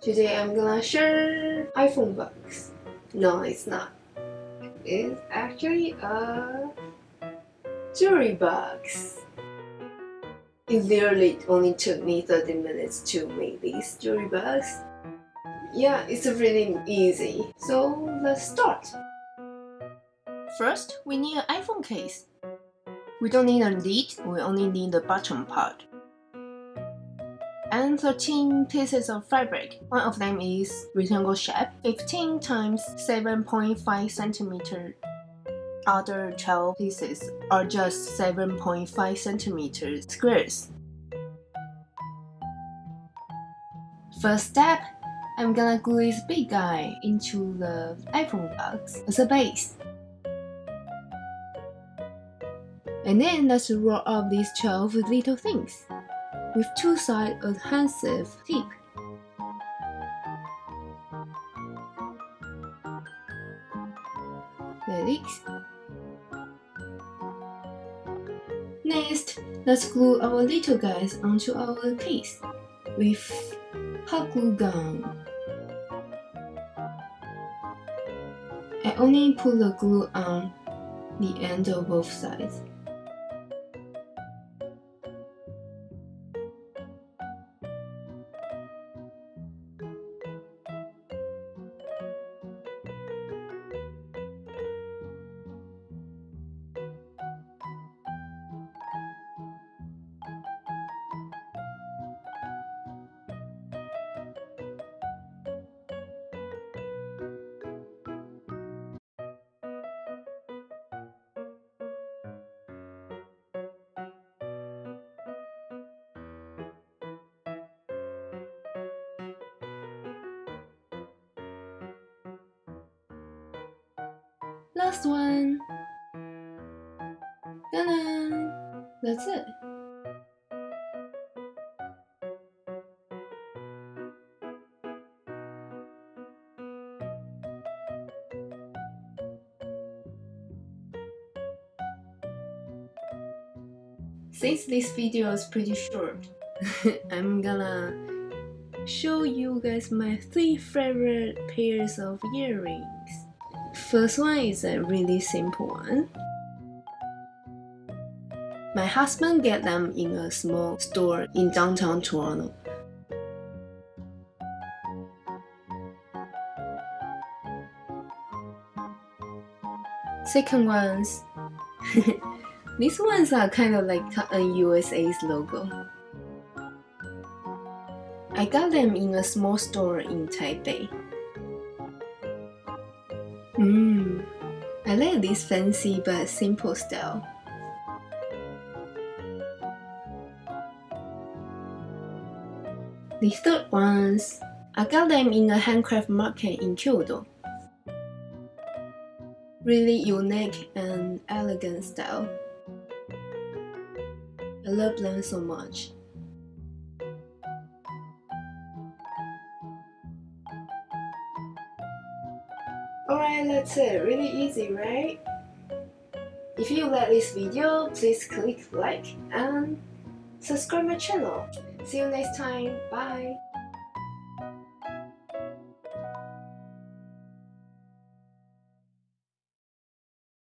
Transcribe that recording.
Today I'm gonna share iPhone box. No, it's not. It's actually a jewelry box. It literally only took me 30 minutes to make this jewelry box. Yeah, it's really easy. So let's start. First, we need an iPhone case. We don't need a lid, we only need the bottom part. And 13 pieces of fabric. One of them is rectangle shape, 15 times 7.5 centimeter. Other 12 pieces are just 7.5 centimeter squares. First step, I'm gonna glue this big guy into the iPhone box as a base. And then let's roll up these 12 little things with two-side adhesive tape. Like this. Next, let's glue our little guys onto our case with hot glue gun. I only put the glue on the end of both sides. Last one. Ta-da! That's it. Since this video is pretty short, I'm gonna show you guys my 3 favorite pairs of earrings. First one is a really simple one. My husband got them in a small store in downtown Toronto. Second ones, these ones are kind of like USA's logo. I got them in a small store in Taipei. I like this fancy but simple style. The third ones, I got them in a handcraft market in Kyoto. Really unique and elegant style. I love them so much. Alright, that's it. Really easy, right? If you like this video, please click like and subscribe my channel. See you next time. Bye!